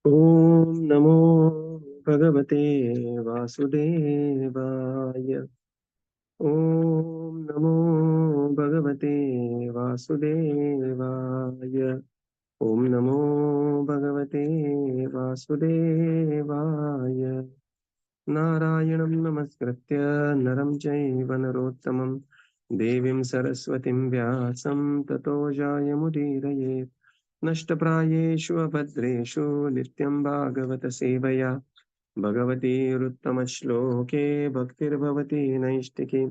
ॐ नमो भगवते वासुदेवाय। ॐ नमो भगवते वासुदेवाय। ॐ नमो भगवते वासुदेवाय। नारायणं नमस्कृत्य नरं चैव नरोत्तमं देवीं सरस्वतीं व्यासं ततो जायमुदीरयेत्। नष्टप्रायेषु अभद्रेषु नित्यं भागवत सेवया भगवतीरुत्तमश्लोके भक्तिर्भवति नैष्टिकी।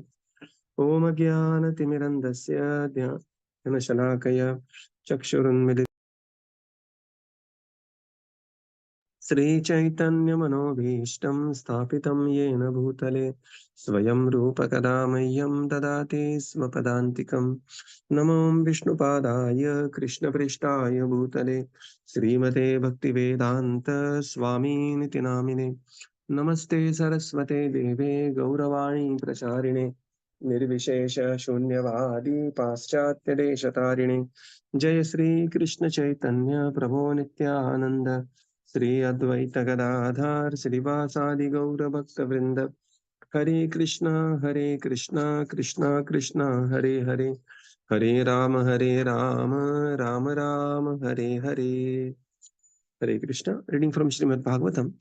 ॐ ज्ञानतिमिरन्धस्य ध्यानशलाकया चक्षुरुन्मिलितं श्रीचैतन्यमनोभीष्टं स्थापितं येन भूतले स्वयं रूपकदा मह्यं ददाति स्म पदान्तिकं। नमो विष्णुपादाय कृष्णपृष्ठाय भूतले श्रीमते भक्तिवेदान्त स्वामीनिति नामिने। नमस्ते सरस्वते देवे गौरवाणी प्रचारिणे निर्विशेष शून्यवादी पाश्चात्यदेशतारिणे। जय श्री कृष्ण चैतन्य प्रभो नित्यानंद श्री अद्वैत गदाधर श्रीवासादि गौर भक्त वृंद। हरे कृष्णा कृष्णा कृष्णा हरे हरे, हरे Ram Ram Ram Hare Hare. Hare Krishna. Reading from Srimad Bhagavatam.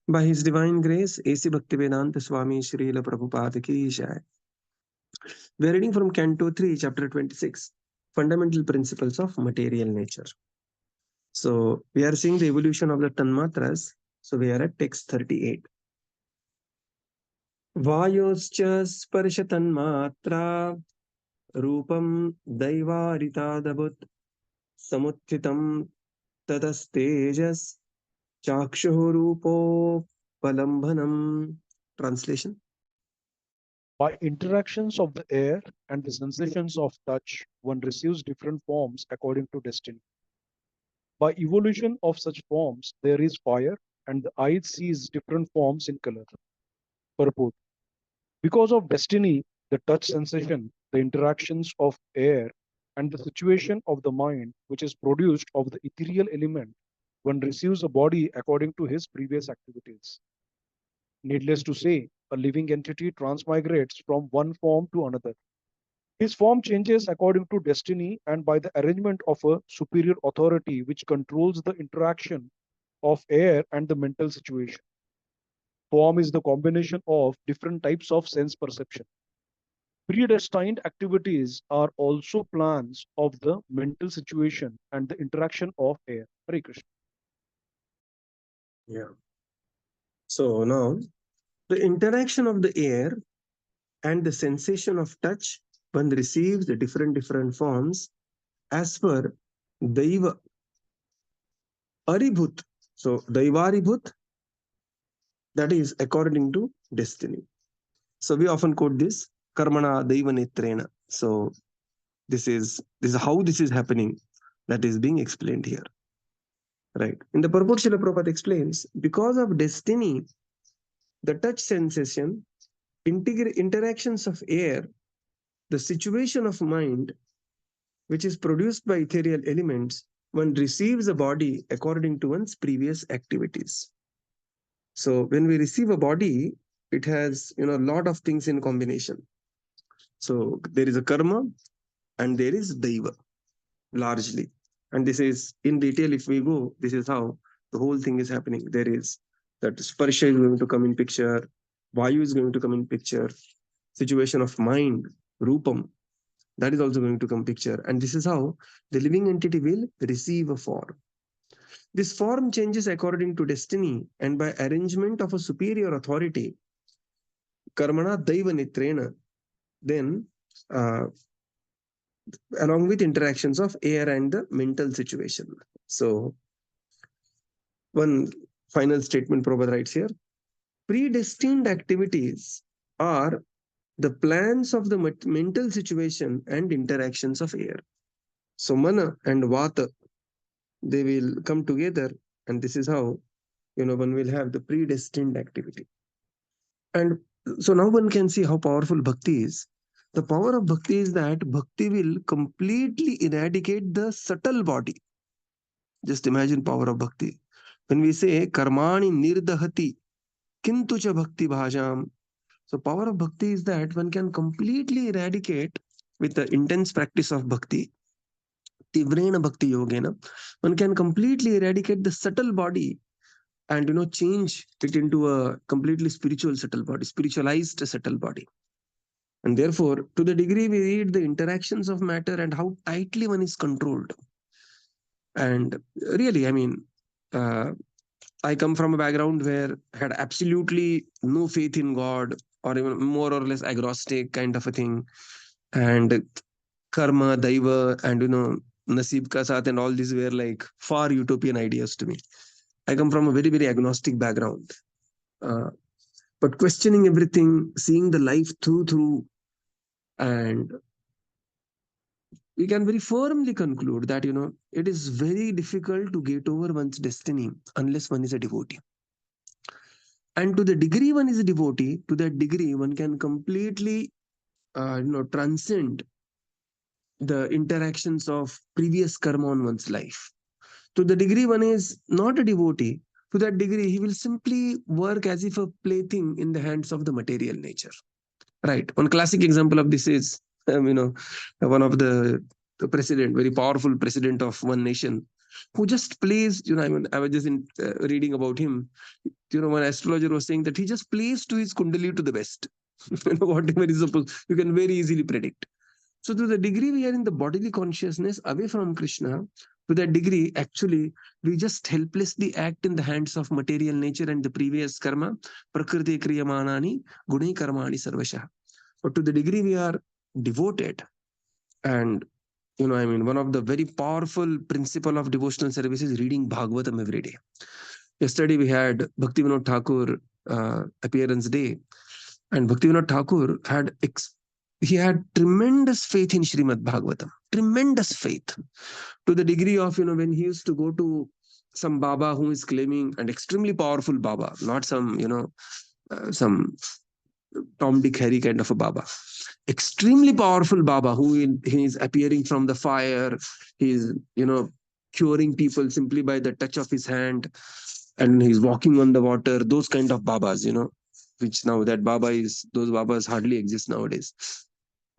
By His Divine Grace, A.C. Bhaktivedanta Swami Srila Prabhupada Ki Jai. We are reading from Canto 3, Chapter 26, Fundamental Principles of Material Nature. So, we are seeing the evolution of the Tanmatras. So, we are at text 38. Vayoscha sparsha tanmatra rupam daivaritadabut samuthitam tadastejas chakshuh rupo palambanam. Translation. By interactions of the air and the sensations of touch, one receives different forms according to destiny. By evolution of such forms, there is fire, and the eye sees different forms in color. Purport. Because of destiny, the touch sensation, the interactions of air, and the situation of the mind, which is produced of the ethereal element, one receives a body according to his previous activities. Needless to say, a living entity transmigrates from one form to another. His form changes according to destiny and by the arrangement of a superior authority which controls the interaction of air and the mental situation. Form is the combination of different types of sense perception. Predestined activities are also plans of the mental situation and the interaction of air. Hare Krishna. Yeah. So, now the interaction of the air and the sensation of touch, one receives the different forms as per Daiva Aribhut. So Daivaribhut, that is according to destiny. So we often quote this Karmana Daiva Netrena. So this is how this is happening, that is being explained here. Right. In the purport, Srila Prabhupada explains, because of destiny, the touch sensation, interactions of air, the situation of mind, which is produced by ethereal elements, one receives a body according to one's previous activities. So when we receive a body, it has a lot of things in combination. So there is a karma and there is daiva largely. And this is in detail, if we go, this is how the whole thing is happening. There is that sparsha is going to come in picture, vayu is going to come in picture, situation of mind, rupam, that is also going to come picture. And this is how the living entity will receive a form. This form changes according to destiny and by arrangement of a superior authority, karmana daiva nitrena, then along with interactions of air and the mental situation. So, one final statement Prabhupada writes here, predestined activities are the plans of the mental situation and interactions of air. So, mana and vata, they will come together, and this is how one will have the predestined activity. And so now one can see how powerful bhakti is. The power of bhakti is that bhakti will completely eradicate the subtle body. Just imagine power of bhakti. When we say karmani nirdahati kintu cha bhakti bhajam, so power of bhakti is that one can completely eradicate with the intense practice of bhakti, tivrena bhakti yogena, one can completely eradicate the subtle body and change it into a completely spiritual subtle body, spiritualized subtle body. And therefore, to the degree we read the interactions of matter and how tightly one is controlled. And really, I mean, I come from a background where I had absolutely no faith in God, or even more or less agnostic kind of a thing. And karma, daiva, and nasib ka saath and all these were like far utopian ideas to me. I come from a very, very agnostic background. But questioning everything, seeing the life through, and we can very firmly conclude that it is very difficult to get over one's destiny unless one is a devotee. And to the degree one is a devotee, to that degree one can completely transcend the interactions of previous karma on one's life. To the degree one is not a devotee, to that degree he will simply work as if a plaything in the hands of the material nature. Right. One classic example of this is, one of the president, very powerful president of one nation, who just plays. I was just reading about him. One astrologer was saying that he just plays to his kundali to the best. Whatever is supposed, you can very easily predict. So to the degree we are in the bodily consciousness away from Krishna, to that degree, actually, we just helplessly act in the hands of material nature and the previous karma, prakriti kriyamanani, guni karmani sarvasha. But to the degree we are devoted, and one of the very powerful principle of devotional service is reading Bhagavatam every day. Yesterday we had Bhaktivinoda Thakur appearance day, and Bhaktivinoda Thakur he had tremendous faith in Srimad Bhagavatam, tremendous faith, to the degree of when he used to go to some Baba who is claiming an extremely powerful Baba, not some some Tom, Dick, Harry kind of a Baba. Extremely powerful Baba who he is appearing from the fire. He is, curing people simply by the touch of his hand, and he's walking on the water. Those kind of Babas, which now that Baba is, those Babas hardly exist nowadays.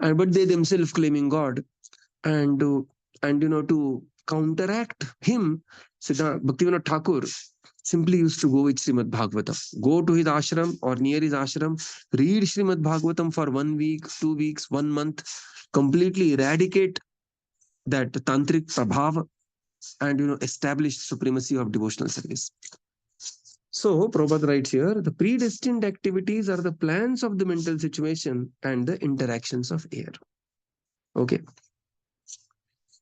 And but they themselves claiming God, and to counteract him, Siddha Bhaktivinoda Thakur simply used to go with Srimad Bhagavatam. Go to his ashram or near his ashram, read Srimad Bhagavatam for 1 week, 2 weeks, 1 month, completely eradicate that tantric prabhava, and establish supremacy of devotional service. So Prabhupada writes here, the predestined activities are the plans of the mental situation and the interactions of air. Okay.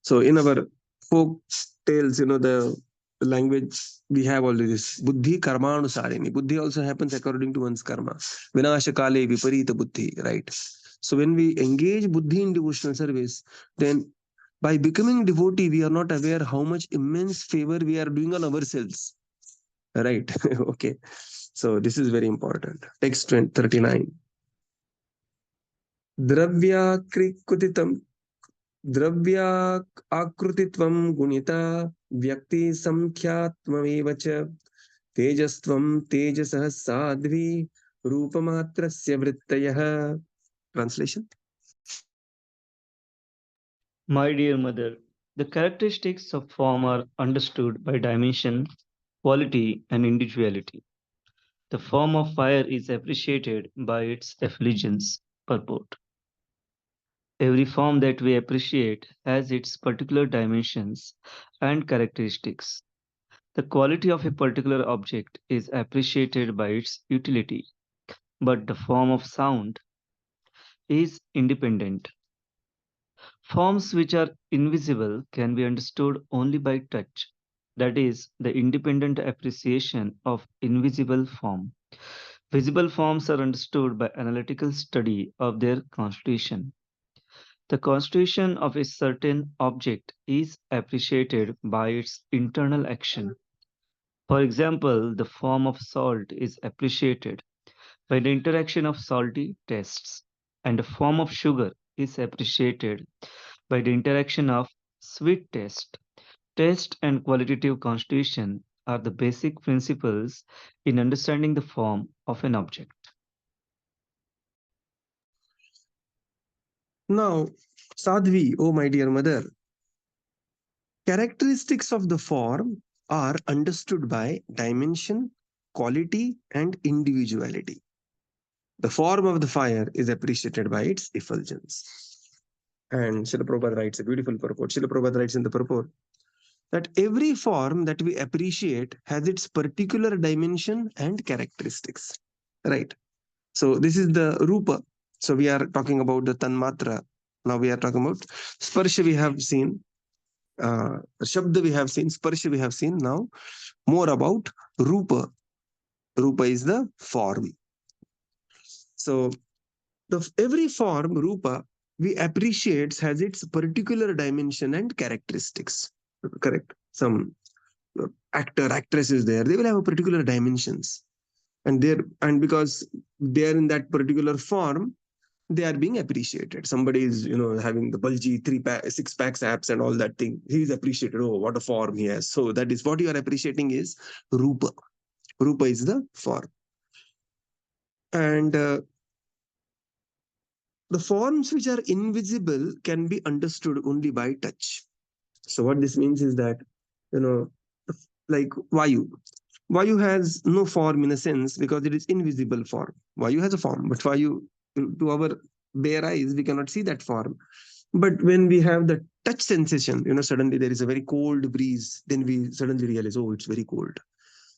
So in our folk tales, the language we have already this buddhi karmanusarini. Buddhi also happens according to one's karma. Vinasha kale viparita buddhi, right? So when we engage buddhi in devotional service, then by becoming devotee, we are not aware how much immense favor we are doing on ourselves. Right? Okay. So this is very important. Text 39. Dravya krikutitam Dravya akrutitvam gunita vyakti samkhyatmamev cha tejastvam tejasah sadvi rupamatrasya vrittayah. Translation. My dear mother, the characteristics of form are understood by dimension, quality, and individuality. The form of fire is appreciated by its effulgence, purport. Every form that we appreciate has its particular dimensions and characteristics. The quality of a particular object is appreciated by its utility, but the form of sound is independent. Forms which are invisible can be understood only by touch, that is, the independent appreciation of invisible form. Visible forms are understood by analytical study of their constitution. The constitution of a certain object is appreciated by its internal action. For example, the form of salt is appreciated by the interaction of salty tastes, and the form of sugar is appreciated by the interaction of sweet taste. Taste and qualitative constitution are the basic principles in understanding the form of an object. Now, Sadhvi, oh my dear mother, characteristics of the form are understood by dimension, quality, and individuality. The form of the fire is appreciated by its effulgence. And Srila Prabhupada writes a beautiful purport. Srila Prabhupada writes in the purport that every form that we appreciate has its particular dimension and characteristics. Right. So this is the Rupa. So we are talking about the Tanmatra. Now we are talking about Sparsha we have seen. Shabda we have seen. Sparsha we have seen. Now more about Rupa. Rupa is the form. So every form, Rupa, we appreciate has its particular dimension and characteristics. Correct. Some actor, actress is there. They will have a particular dimensions. And because they are in that particular form, they are being appreciated. Somebody is, having the bulgy 6 packs abs and all that thing. He is appreciated. Oh, what a form he has. So that is what you are appreciating is Rupa. Rupa is the form. And the forms which are invisible can be understood only by touch. So what this means is that, like Vayu. Vayu has no form in a sense because it is invisible form. Vayu has a form, but Vayu, to our bare eyes, we cannot see that form. But when we have the touch sensation, suddenly there is a very cold breeze, then we suddenly realize, oh, it's very cold.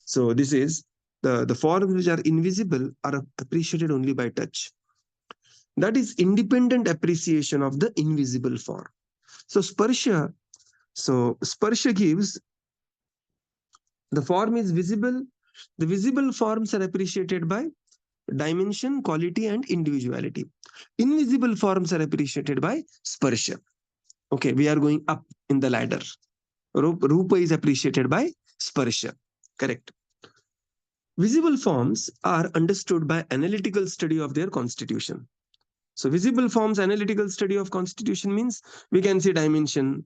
So this is the forms which are invisible are appreciated only by touch. That is independent appreciation of the invisible form. So sparsha gives the form is visible. The visible forms are appreciated by dimension, quality, and individuality. Invisible forms are appreciated by sparsha. Okay, we are going up in the ladder. Rupa is appreciated by sparsha. Correct. Visible forms are understood by analytical study of their constitution. So visible forms analytical study of constitution means we can see dimension,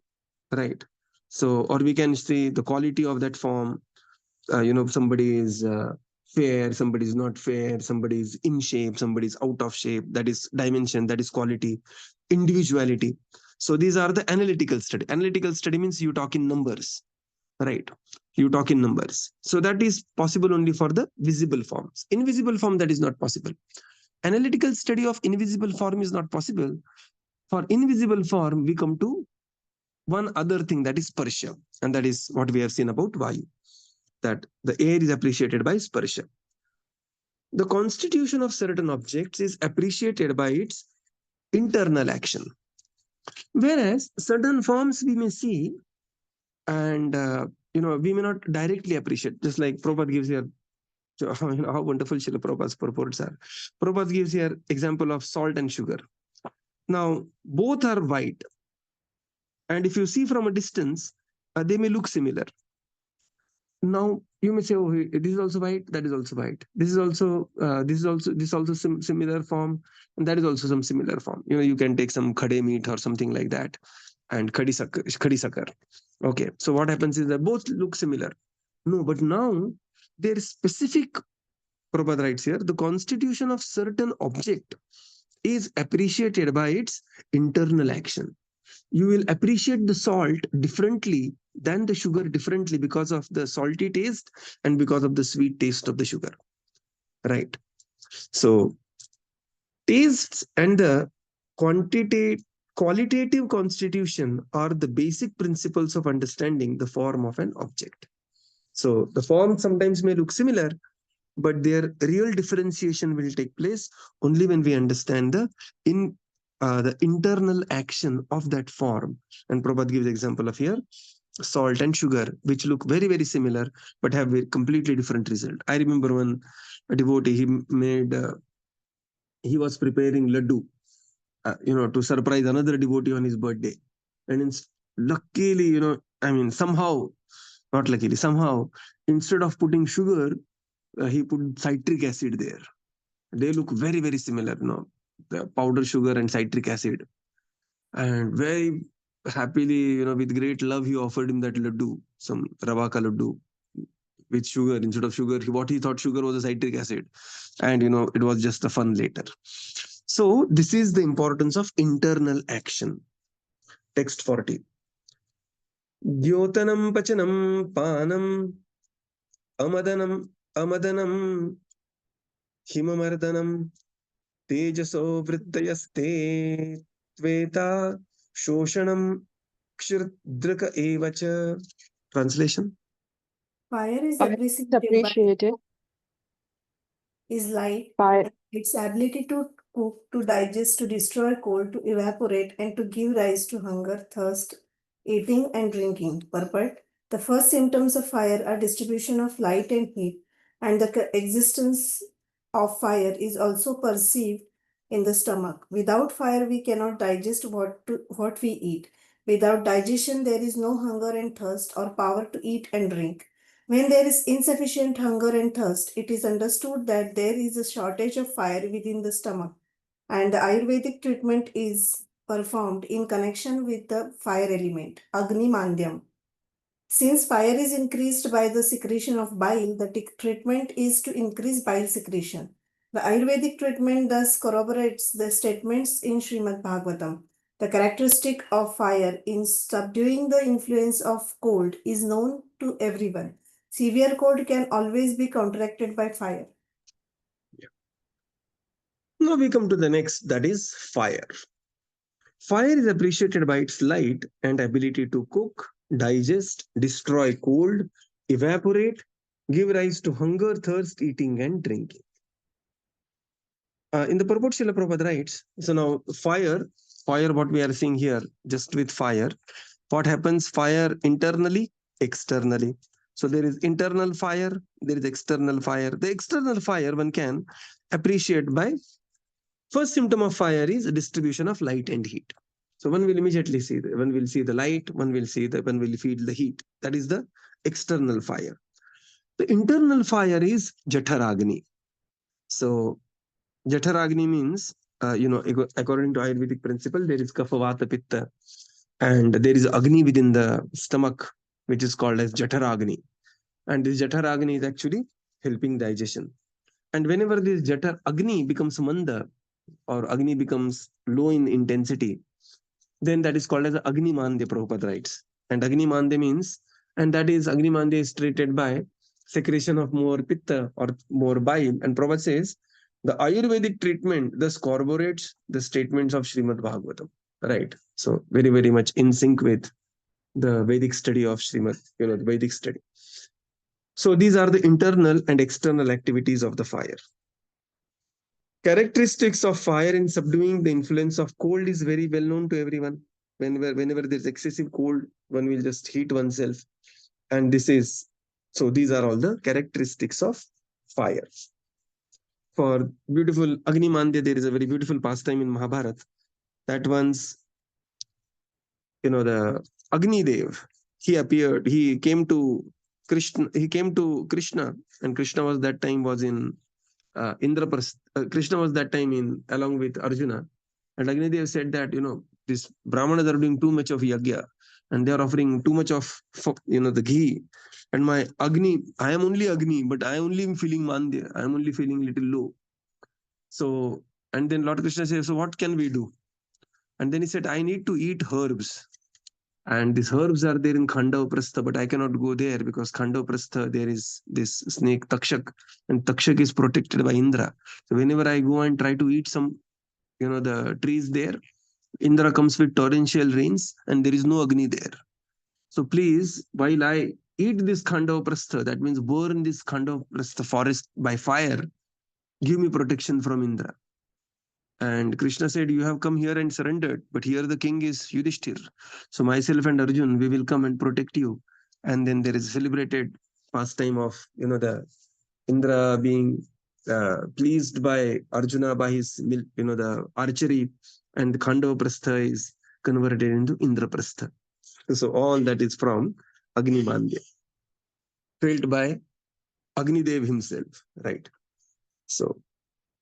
right? So, or we can see the quality of that form. Somebody is fair, somebody is not fair, somebody is in shape, somebody is out of shape. That is dimension, that is quality, individuality. So these are the analytical study. Analytical study means you talk in numbers, right? You talk in numbers. So that is possible only for the visible forms. Invisible form, that is not possible. Analytical study of invisible form is not possible. For invisible form, we come to one other thing, that is sparsha. And that is what we have seen about Vayu, that the air is appreciated by sparsha. The constitution of certain objects is appreciated by its internal action. Whereas certain forms we may see and we may not directly appreciate, just like Prabhupada gives here, how wonderful Srila Prabhupada's purports are. Prabhupada gives here example of salt and sugar. Now, both are white. And if you see from a distance, they may look similar. Now you may say, oh, this is also white, that is also white. This is also similar form, and that is also some similar form. You can take some khade meat or something like that, and khadi sakar. Okay, so what happens is that both look similar. No, but now there is specific. Prabhupada writes here, the constitution of certain object is appreciated by its internal action. You will appreciate the salt differently than the sugar differently because of the salty taste and because of the sweet taste of the sugar. Right. So tastes and the qualitative constitution are the basic principles of understanding the form of an object. So the form sometimes may look similar, but their real differentiation will take place only when we understand the internal action of that form. And Prabhupada gives example of here, salt and sugar, which look very, very similar, but have a completely different result. I remember one devotee, he was preparing laddu, to surprise another devotee on his birthday. And luckily, somehow, not luckily, somehow, instead of putting sugar, he put citric acid there. They look very, very similar, the powdered sugar and citric acid. And very happily, with great love, he offered him that laddu, some rava ka laddu. with sugar. Instead of sugar, what he thought sugar was a citric acid. And it was just a fun later. So this is the importance of internal action. Text 40. Dyotanam pachanam panam amadanam himamardanam tejaso vrittayaste tveta shoshanam kshirdrika evacha. Translation. Fire is Fire appreciated is light, by its ability to cook, to digest, to destroy cold, to evaporate, and to give rise to hunger, thirst, eating, and drinking. Purport. The first symptoms of fire are distribution of light and heat, and the existence of fire is also perceived in the stomach. Without fire, we cannot digest what we eat. Without digestion, there is no hunger and thirst or power to eat and drink. When there is insufficient hunger and thirst, it is understood that there is a shortage of fire within the stomach, and the Ayurvedic treatment is performed in connection with the fire element, Agni Mandyam. Since fire is increased by the secretion of bile, the treatment is to increase bile secretion. The Ayurvedic treatment thus corroborates the statements in Srimad Bhagavatam. The characteristic of fire in subduing the influence of cold is known to everyone. Severe cold can always be counteracted by fire. Now we come to the next, that is fire. Fire is appreciated by its light and ability to cook, digest, destroy cold, evaporate, give rise to hunger, thirst, eating, and drinking. In the purport, Srila Prabhupada writes, so now fire, what we are seeing here, just with fire, what happens? Fire internally, externally. So there is internal fire, there is external fire. The external fire one can appreciate by, first symptom of fire is distribution of light and heat. So one will immediately see one will see the light, one will feel the heat. That is the external fire. The internal fire is Jatharagni. So Jatharagni means, according to Ayurvedic principle, there is Kapha, Vata, Pitta, and there is Agni within the stomach, which is called as Jatharagni. And this Jatharagni is actually helping digestion. And whenever this Agni becomes Manda, or Agni becomes low in intensity, then that is called as Agni Mandya, Prabhupada writes. And Agni Mandya means, and that is Agni Mandya is treated by secretion of more Pitta or more bile. And Prabhupada says, the Ayurvedic treatment thus corroborates the statements of Srimad Bhagavatam. Right. So very, very much in sync with the Vedic study of Srimad, the Vedic study. So these are the internal and external activities of the fire. Characteristics of fire in subduing the influence of cold is very well known to everyone. Whenever there's excessive cold, one will just heat oneself. And these are all the characteristics of fire. For beautiful Agni Mandya, there is a very beautiful pastime in Mahabharata. That once, the Agni Dev, he came to Krishna, and Krishna was that time in Krishna was that time along with Arjuna. And Agni Dev said that, these Brahmanas are doing too much of yagya, and they are offering too much of, the ghee. And my Agni, I am only Agni, but I only am feeling Mandya. I am only feeling little low. So, and then Lord Krishna says, so what can we do? And then he said, I need to eat herbs. And these herbs are there in Khandava-prastha, but I cannot go there because Khandava-prastha, there is this snake Takshak, and Takshak is protected by Indra. So whenever I go and try to eat some, the trees there, Indra comes with torrential rains and there is no Agni there. So please, while I eat this Khandava-prastha, that means burn this Khandava-prastha forest by fire, give me protection from Indra. And Krishna said, you have come here and surrendered, but here the king is Yudhishthir. So myself and Arjun, we will come and protect you. And then there is a celebrated pastime of, the Indra being pleased by Arjuna by his, the archery, and the Khandava-prastha is converted into Indraprastha. So all that is from Agni Mandya, felt by Agni Dev himself, right? So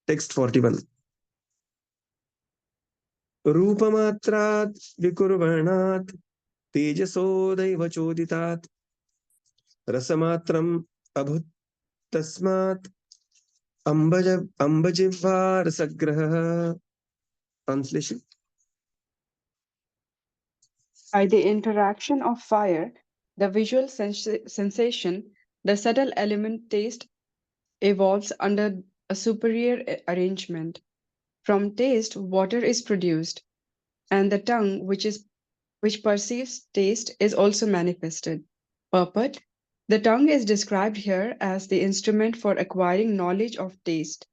text 41. Rupamatrat vikurvanat tejaso daiva choditat rasamatram अभूत् तस्मात् अम्बजिह्वा रसग्रहः. Translation. By the interaction of fire, the visual sensation, the subtle element taste evolves under a superior arrangement. From taste, water is produced, and the tongue, which perceives taste, is also manifested. Purport: the tongue is described here as the instrument for acquiring knowledge of taste.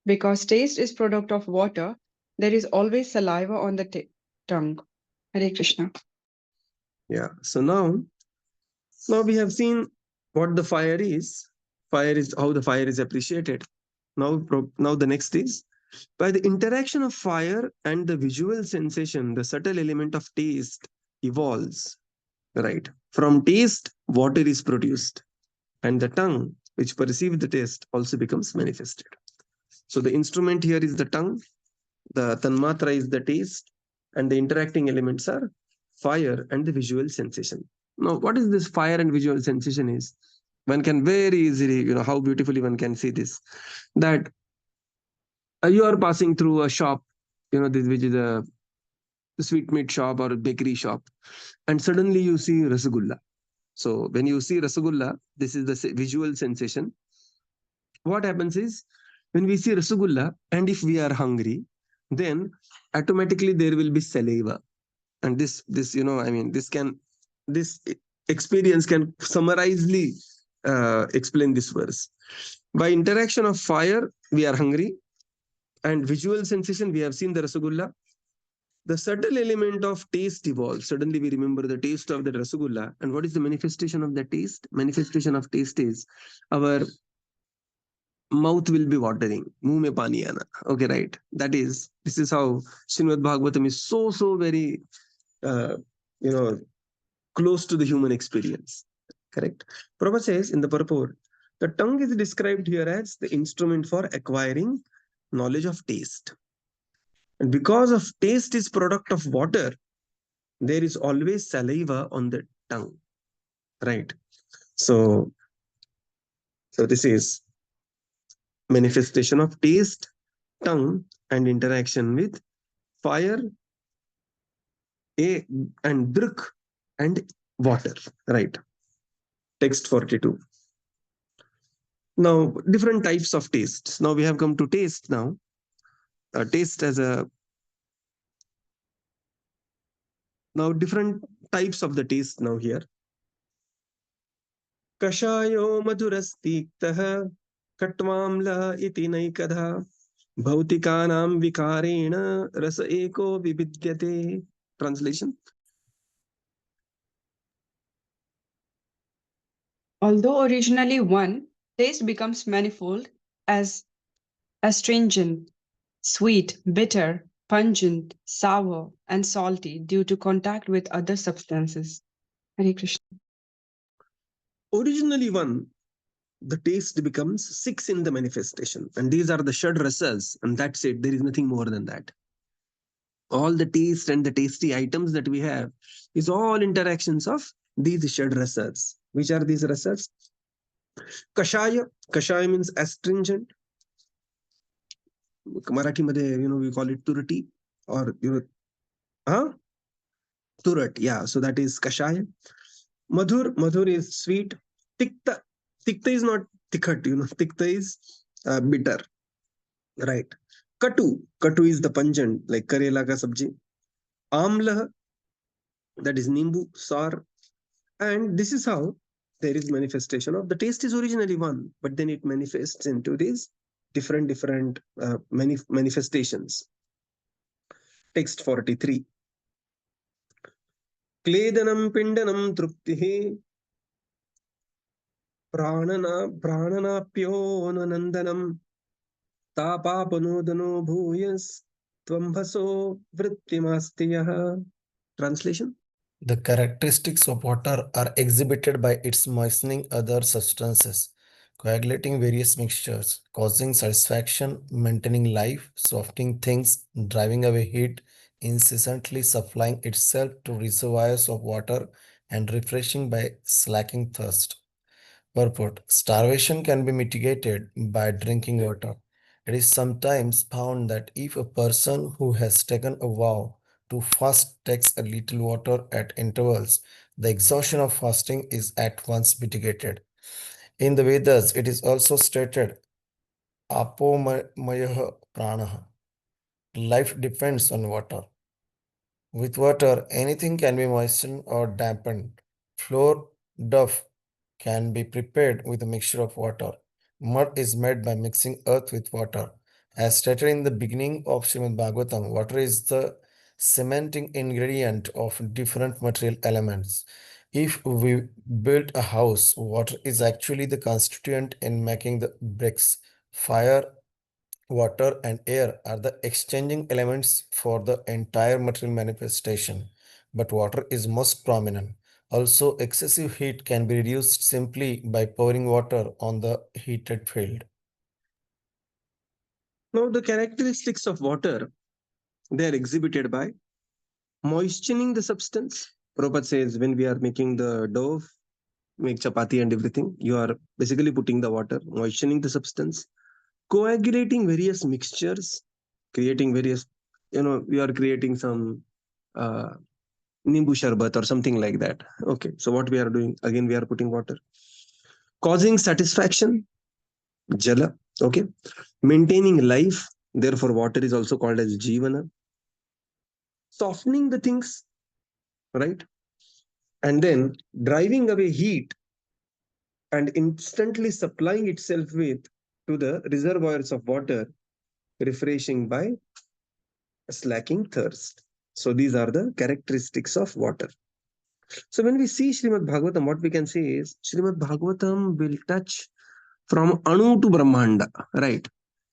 Because taste is product of water, there is always saliva on the tongue. Hare Krishna. Yeah. So now we have seen what the fire is. Fire is how the fire is appreciated. Now the next is by the interaction of fire and the visual sensation, the subtle element of taste evolves. Right. From taste, water is produced, and the tongue, which perceives the taste, also becomes manifested. So the instrument here is the tongue, the tanmatra is the taste, and the interacting elements are fire and the visual sensation. Now, what is this fire and visual sensation is? One can very easily, how beautifully one can see this, that you are passing through a shop, this which is a sweetmeat shop or a bakery shop, and suddenly you see rasgulla. So when you see rasgulla, this is the visual sensation. What happens is when we see rasgulla, and if we are hungry, then automatically there will be saliva. And this this experience can summarizely explain this verse. By interaction of fire, we are hungry, and visual sensation, we have seen the rasgulla. The subtle element of taste evolves. Suddenly we remember the taste of the rasgulla. And what is the manifestation of the taste? Manifestation of taste is our mouth will be watering. Muh mein pani aana. Okay, right. This is how Srimad Bhagavatam is so very, uh, close to the human experience. Correct? Prabhupada says in the purport, the tongue is described here as the instrument for acquiring knowledge of taste. And because of taste is product of water, there is always saliva on the tongue. Right? So this is manifestation of taste, tongue, and interaction with fire, and druk, and water. Right? Text 42. Now, different types of tastes. Now we have come to taste now. Taste as a now different types of the taste now here. Kashayo madhurastiktah katwamla iti naikadha bhautikanam vikarena rasa eko vividyate. Translation. Although originally one, taste becomes manifold as astringent, sweet, bitter, pungent, sour, and salty due to contact with other substances. Hare Krishna. Originally one, the taste becomes 6 in the manifestation, and these are the shad rasas, and that's it. There is nothing more than that. All the taste and the tasty items that we have is all interactions of these shad rasas. Which are these rasas? Kashaya. Kashaya means astringent. Marathi madhe, we call it turati, or turat. Yeah, so that is kashaya. Madhur is sweet. Tikta is not tikhat. Tikta is bitter. Right. Katu is the pungent, like karela ka sabji. Amla, that is nimbu, sour. And this is how there is manifestation of the taste is originally one, but then it manifests into these different manifestations. Text 43. Kledanam pindanam truptihi prananapyo nandanam tapapanodano bhuyas tvambhaso vrittimastiyah. Translation. The characteristics of water are exhibited by its moistening other substances, coagulating various mixtures, causing satisfaction, maintaining life, softening things, driving away heat, incessantly supplying itself to reservoirs of water, and refreshing by slacking thirst. Purport: starvation can be mitigated by drinking water. It is sometimes found that if a person who has taken a vow to fast takes a little water at intervals, the exhaustion of fasting is at once mitigated. In the Vedas, it is also stated, Apomayah pranaha. Life depends on water. With water, anything can be moistened or dampened. Flour dough can be prepared with a mixture of water. Mud is made by mixing earth with water. As stated in the beginning of Srimad Bhagavatam, water is the cementing ingredient of different material elements. If we build a house, water is actually the constituent in making the bricks. Fire, water, and air are the exchanging elements for the entire material manifestation, but water is most prominent. Also, excessive heat can be reduced simply by pouring water on the heated field. Now, the characteristics of water, they are exhibited by moistening the substance. Prabhupada says when we are making the dough, make chapati and everything, you are basically putting the water, moistening the substance, coagulating various mixtures, creating various, we are creating some uh, nimbu sharbat or something like that. Okay, so what we are doing, again, we are putting water. Causing satisfaction, jala, okay. Maintaining life, therefore water is also called as jivana. Softening the things, right? And then driving away heat and instantly supplying itself with to the reservoirs of water, refreshing by slacking thirst. So these are the characteristics of water. So when we see Srimad Bhagavatam, what we can say is Srimad Bhagavatam will touch from Anu to Brahmanda, right?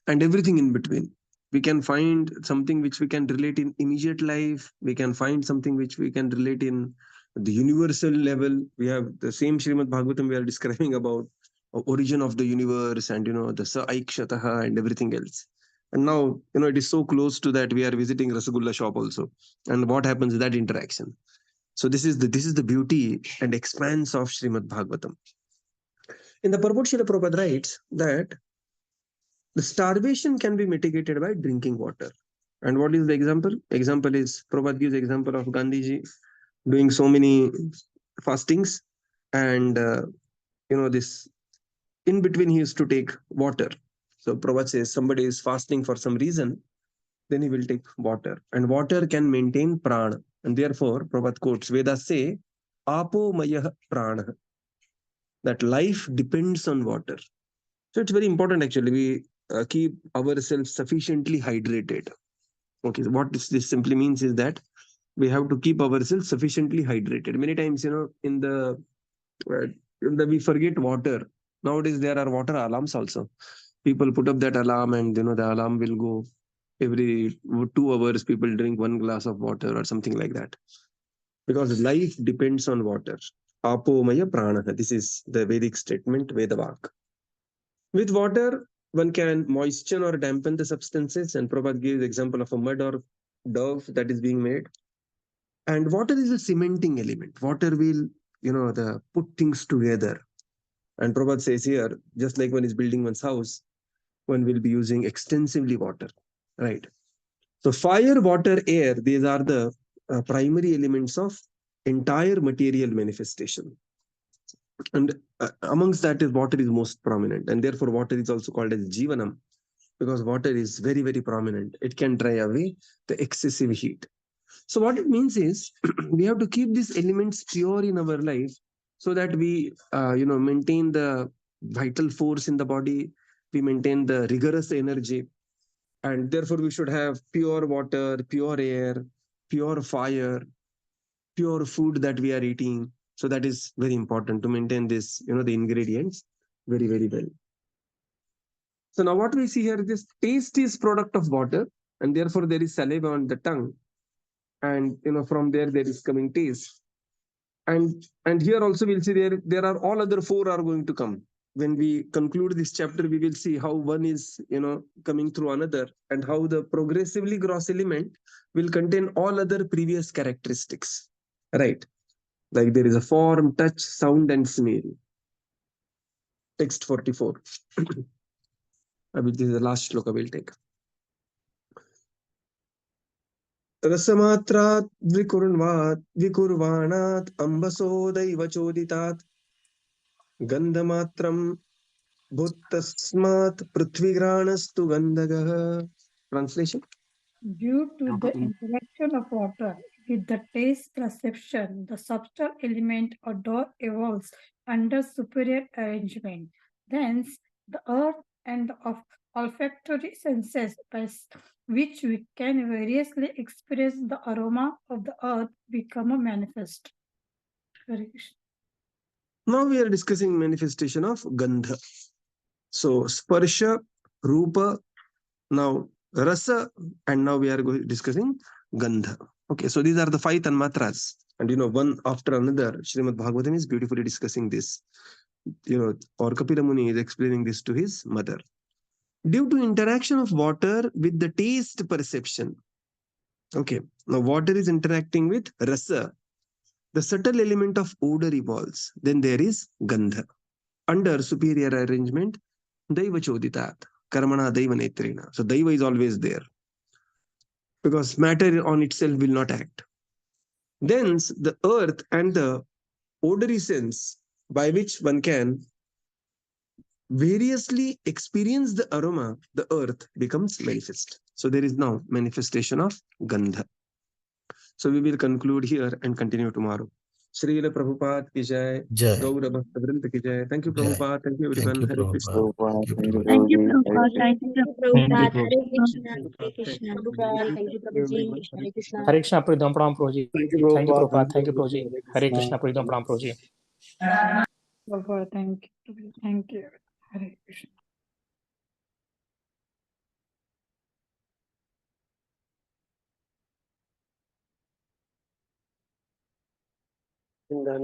And everything in between. We can find something which we can relate in immediate life. We can find something which we can relate in the universal level. We have the same Srimad Bhagavatam we are describing about origin of the universe and the Sa Aikshataha and everything else. And now it is so close to that we are visiting Rasgulla shop also. And what happens is that interaction. So this is the beauty and expanse of Srimad Bhagavatam. In the purport, Srila Prabhupada writes that the starvation can be mitigated by drinking water. And what is the example? Example is Prabhupada gives example of Gandhiji doing so many fastings, and this in between he used to take water. So Prabhupada says somebody is fasting for some reason, then he will take water, and water can maintain prana, and therefore Prabhupada quotes Vedas say, "Apo mayah prana," that life depends on water. So it's very important actually. We keep ourselves sufficiently hydrated. Okay, so what this simply means is that we have to keep ourselves sufficiently hydrated. Many times, uh, we forget water. Nowadays, there are water alarms also. People put up that alarm, and the alarm will go every 2 hours. People drink 1 glass of water or something like that, because life depends on water. Apo maya prana. This is the Vedic statement, Vedavak. With water, one can moisten or dampen the substances, and Prabhupada gives example of a mud or dough that is being made. And water is a cementing element. Water will, the put things together. And Prabhupada says here, just like one is building one's house, one will be using extensively water, right? So fire, water, air, these are the primary elements of entire material manifestation. And amongst that is water is most prominent, and therefore water is also called as jivanam, because water is very, very prominent. It can dry away the excessive heat. So what it means is we have to keep these elements pure in our life, so that we maintain the vital force in the body, we maintain the rigorous energy, and therefore we should have pure water, pure air, pure fire, pure food that we are eating. So that is very important to maintain this, the ingredients very, very well. So now what we see here, this taste is product of water, and therefore there is saliva on the tongue, and from there is coming taste. And here also we'll see there are all other 4 are going to come. When we conclude this chapter, we will see how one is coming through another, and how the progressively gross element will contain all other previous characteristics, right? Like there is a form, touch, sound, and smell. text 44. This is the last shloka we'll take. रसमात्रात् विकुर्वाणात् अम्बसोदैव चोदितात् गन्धमात्रं भूतस्मात् पृथ्वीघ्राणस्तु गन्धगः. Translation. Due to the interaction of water with the taste perception, the subtle element odor evolves under superior arrangement. Thence, the earth and the olfactory senses by which we can variously experience the aroma of the earth become a manifest. Hare Krishna. Now we are discussing manifestation of Gandha. So Sparsha, Rupa, now Rasa, and now we are discussing Gandha. Okay, so these are the 5 tanmatras. And one after another, Srimad Bhagavatam is beautifully discussing this. Or Kapila Muni is explaining this to his mother. Due to interaction of water with the taste perception. Okay, now water is interacting with Rasa. The subtle element of odor evolves. Then there is Gandha. Under superior arrangement, Daiva Choditat, Karmana Daiva Netrena. So Daiva is always there. Because matter on itself will not act. Thence the earth and the odory sense by which one can variously experience the aroma, the earth becomes manifest. So there is now manifestation of Gandha. So we will conclude here and continue tomorrow. Srila Prabhupada ki jai, Jai. Gaura Bhakta Vrinda ki jai. Thank you, Jai. Prabhupada. Thank you, everyone. Thank you, Hare Krishna. Prabhupada. Thank you, Prabhupada. Thank you, Prabhupada. Thank Thank you, you, Prabhupada. Prabhupada. Hare Krishna. Hare Krishna. Prabhupada. Thank you, Prabhuji. Hare Krishna. Hare Krishna. Pradam Pram Prabhuji. Thank you, Thank you, Prabhupada. Prabhupada. Thank you, Prabhuji. Hare Krishna. Pradam Pram Prabhuji. Prabhupada, thank you. Thank you. Hare Krishna. In the